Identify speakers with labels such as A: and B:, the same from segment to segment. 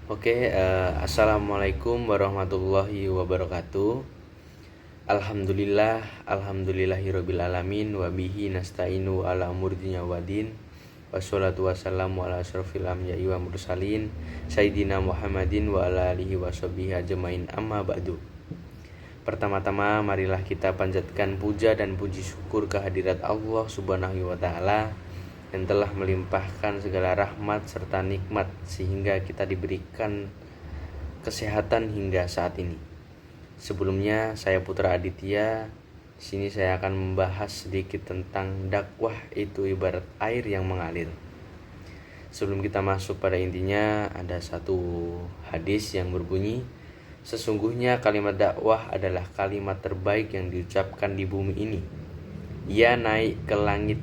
A: Assalamualaikum warahmatullahi wabarakatuh. Alhamdulillahirabbil alamin wa bihi nasta'inu ala umuri dunya waddin. Wassalatu wassalamu ala asyrofil anbiya'i wa mursalin sayyidina Muhammadin wa ala alihi washabihi ajmain, amma ba'du. Pertama-tama marilah kita panjatkan puja dan puji syukur kehadirat Allah Subhanahu wa taala yang telah melimpahkan segala rahmat serta nikmat sehingga kita diberikan kesehatan hingga saat ini. Sebelumnya saya Putra Aditya. Di sini saya akan membahas sedikit tentang dakwah itu ibarat air yang mengalir. Sebelum kita masuk pada intinya, ada satu hadis yang berbunyi, sesungguhnya kalimat dakwah adalah kalimat terbaik yang diucapkan di bumi ini. Ia naik ke langit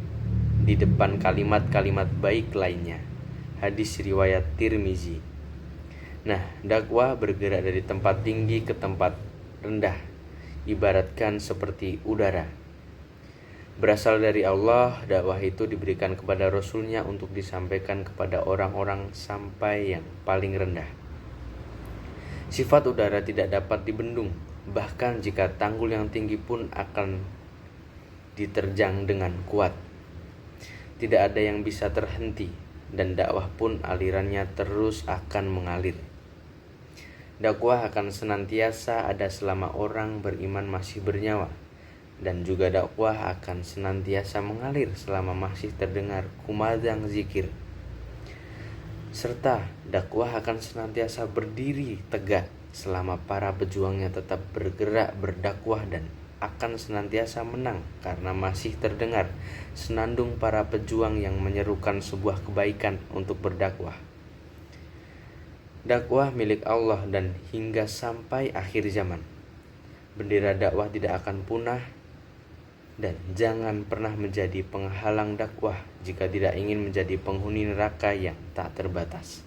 A: di depan kalimat-kalimat baik lainnya. Hadis riwayat Tirmizi. Nah, dakwah bergerak dari tempat tinggi ke tempat rendah, ibaratkan seperti udara. Berasal dari Allah, dakwah itu diberikan kepada Rasul-Nya untuk disampaikan kepada orang-orang sampai yang paling rendah. Sifat udara tidak dapat dibendung, bahkan jika tanggul yang tinggi pun akan diterjang dengan kuat. Tidak ada yang bisa terhenti, dan dakwah pun alirannya terus akan mengalir. Dakwah akan senantiasa ada selama orang beriman masih bernyawa, dan juga dakwah akan senantiasa mengalir selama masih terdengar kumandang zikir. Serta dakwah akan senantiasa berdiri tegak selama para pejuangnya tetap bergerak berdakwah, dan akan senantiasa menang karena masih terdengar senandung para pejuang yang menyerukan sebuah kebaikan untuk berdakwah. Dakwah milik Allah dan hingga sampai akhir zaman. Bendera dakwah tidak akan punah, dan jangan pernah menjadi penghalang dakwah jika tidak ingin menjadi penghuni neraka yang tak terbatas.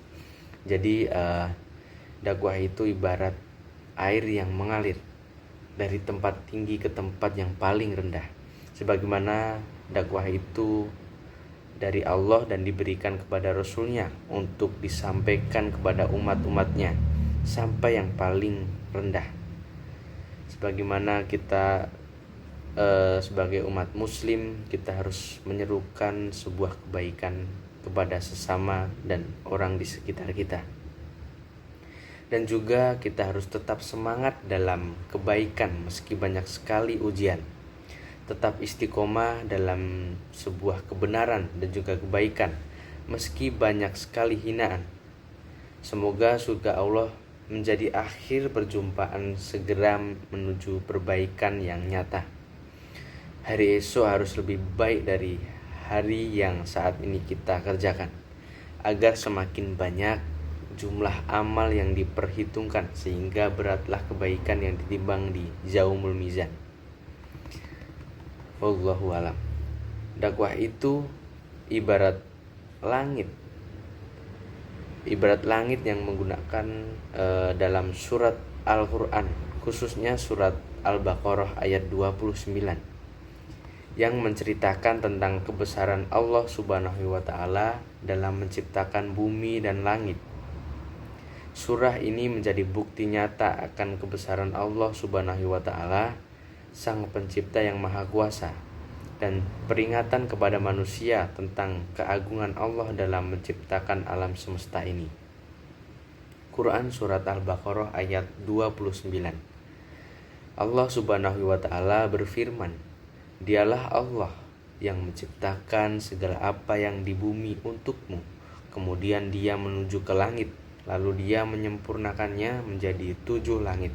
A: Jadi dakwah itu ibarat air yang mengalir dari tempat tinggi ke tempat yang paling rendah. Sebagaimana dakwah itu dari Allah dan diberikan kepada Rasul-Nya untuk disampaikan kepada umat-umatnya sampai yang paling rendah. Sebagaimana kita sebagai umat muslim, kita harus menyerukan sebuah kebaikan kepada sesama dan orang di sekitar kita. Dan juga kita harus tetap semangat dalam kebaikan meski banyak sekali ujian. Tetap istiqomah dalam sebuah kebenaran dan juga kebaikan meski banyak sekali hinaan. Semoga surga Allah menjadi akhir perjumpaan segera menuju perbaikan yang nyata. Hari esok harus lebih baik dari hari yang saat ini kita kerjakan, agar semakin banyak jumlah amal yang diperhitungkan sehingga beratlah kebaikan yang ditimbang di yaumul mizan. Wallahu alam. Dakwah itu ibarat langit. Ibarat langit yang menggunakan dalam surat Al-Qur'an, khususnya surat Al-Baqarah ayat 29, yang menceritakan tentang kebesaran Allah Subhanahu wa taala dalam menciptakan bumi dan langit. Surah ini menjadi bukti nyata akan kebesaran Allah Subhanahu wa taala, Sang Pencipta yang Maha Kuasa, dan peringatan kepada manusia tentang keagungan Allah dalam menciptakan alam semesta ini. Quran surat Al-Baqarah ayat 29. Allah Subhanahu wa taala berfirman, "Dialah Allah yang menciptakan segala apa yang di bumi untukmu, kemudian Dia menuju ke langit, lalu Dia menyempurnakannya menjadi 7 langit,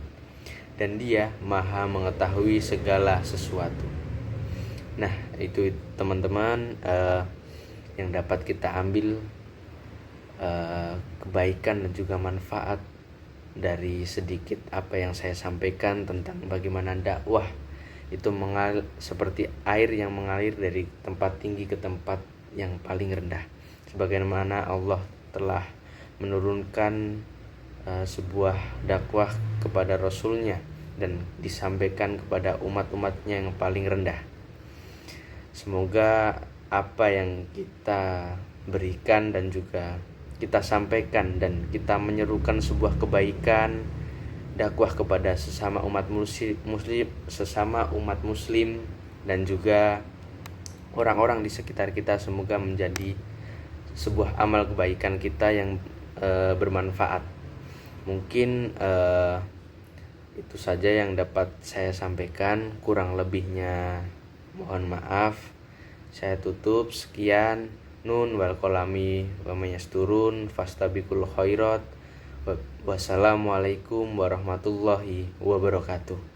A: dan Dia Maha mengetahui segala sesuatu." Nah, itu teman-teman yang dapat kita ambil kebaikan dan juga manfaat dari sedikit apa yang saya sampaikan tentang bagaimana dakwah itu seperti air yang mengalir dari tempat tinggi ke tempat yang paling rendah. Sebagaimana Allah telah menurunkan sebuah dakwah kepada Rasul-Nya dan disampaikan kepada umat-umatnya yang paling rendah. Semoga apa yang kita berikan dan juga kita sampaikan dan kita menyerukan sebuah kebaikan, dakwah kepada sesama umat muslim dan juga orang-orang di sekitar kita, semoga menjadi sebuah amal kebaikan kita yang bermanfaat. Mungkin itu saja yang dapat saya sampaikan, kurang lebihnya mohon maaf. Saya tutup, sekian. Nun wal kolami wa mayasturun fastabiqul khairat. Wassalamualaikum warahmatullahi wabarakatuh.